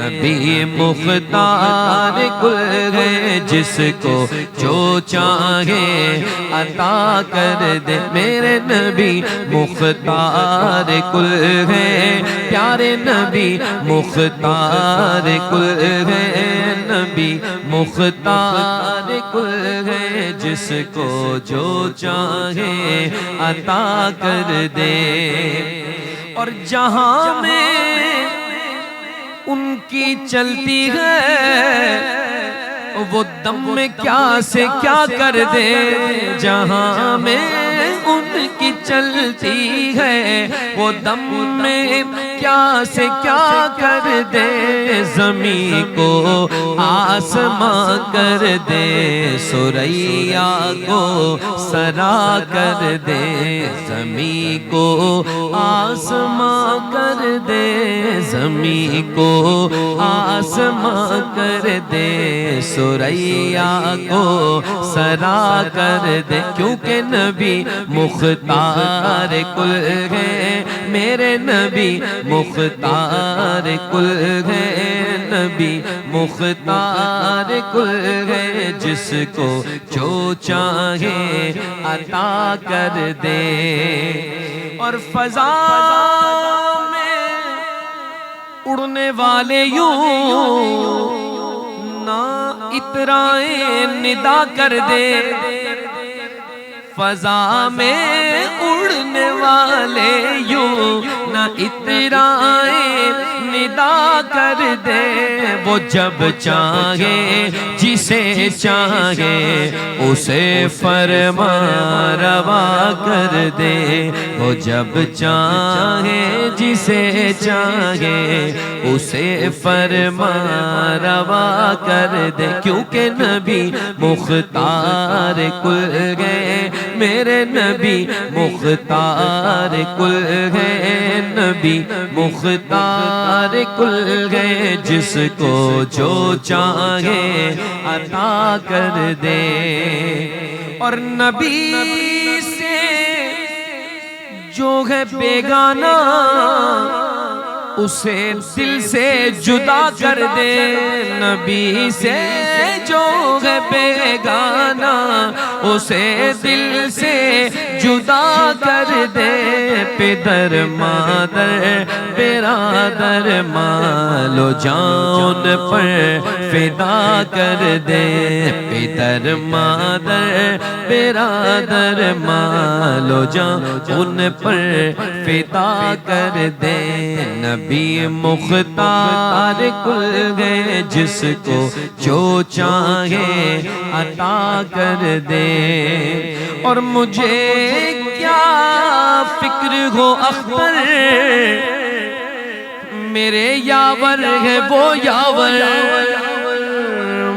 نبی مختار کل ہے، جس کو جو چاہے عطا کر دے، میرے نبی مختار کل ہے، پیارے نبی مختار کل ہے، نبی مختار کل ہے، جس کو جو چاہے عطا کر دے۔ اور جہاں میں ان کی چلتی ہے وہ دم میں کیا سے کیا کر دے، جہاں میں ان کی چلتی ہے وہ دم میں کیا سے کیا کر دے، زمین کو آسماں کر دے، ثریا کو سرا کر دے، زمین کو آسماں کر دے، زمین کو آسماں کر دے، ثریا کو سرا کر دے، کیونکہ نبی مختار کل ہے، میرے نبی مختار کل ہے، نبی مختار کل ہے، جس کو جو چاہے عطا کر دے۔ اور فضا میں اڑنے والے یوں نہ اترائیں ندا کر دے، فضا میں اڑنے والے یوں نہ اترائیں ندا کر دے، وہ جب چاہے جسے چاہے اسے فرما روا کر دے، وہ جب چاہے جسے چاہے اسے فرما روا کر دے، کیونکہ نبی مختار کل ہے، میرے نبی مختار کل ہے، نبی مختار کل ہے، جس کو جو چاہے عطا کر دے۔ اور نبی سے جو ہے بیگانہ اسے دل سے جدا کر دے، نبی سے جو ہے بیگانہ اسے دل سے جدا کر دے، پدر مادر برادر مال و جان پر فدا کر دے، پدر مادر برادر مال و جان ان پر فدا کر دے، نبی مختار کل ہے، جس کو جو چاہے عطا کر دے۔ اور مجھے کیا فکر ہو اختر، میرے یاور ہے وہ یاور،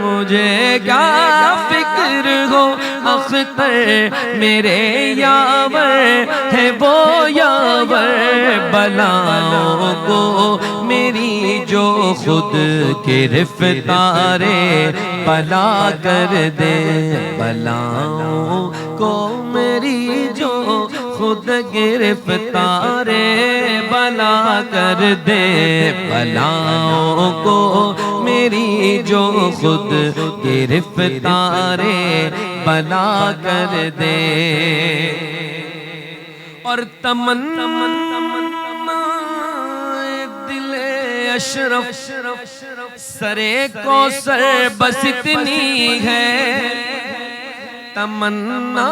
مجھے کیا فکر ہو اختر، میرے یاور ہے وہ یاور، بلاؤں کو میری جو خود گرفتارے بلا کر دے، بلاؤں کو میری جو خود گرفتارے بلا کر دے، بلاؤں کو میری جو خود گرفتارے بلا کر دے۔ اور تمنا دل اشرف سرے کوثر بس اتنی ہے، تمنا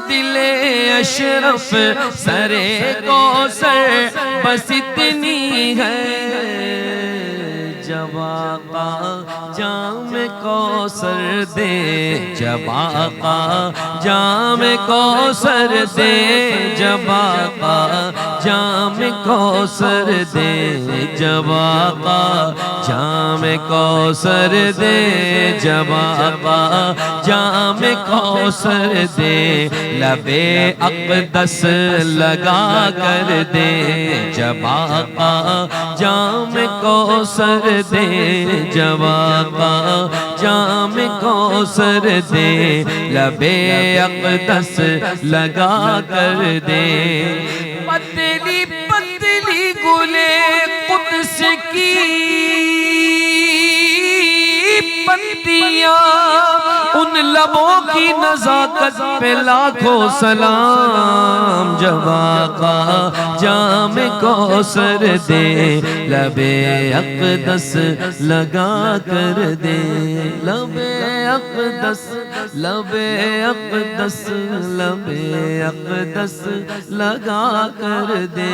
دل اشرف سرے کوثر بس اتنی ہے، جب آقا جام کوثر دے، جب آقا جام کوثر دے، جب آقا جام کوثر دے، جب آقا جام کوثر دے، جب آقا جام کوثر دے، لبے اقدس لگا کر دے، جب آقا جام کوثر دے، جب آقا جام کوثر دے، لبے اقدس لگا کر دے، پتلی پتلی گلے قدس کی دیا ان لبوں کی نزاکت پہ لاکھوں سلام جب آقا جام کوثر دے لب اقدس لگا کر دے لب اقدس لب اقدس لب اقدس لگا کر دے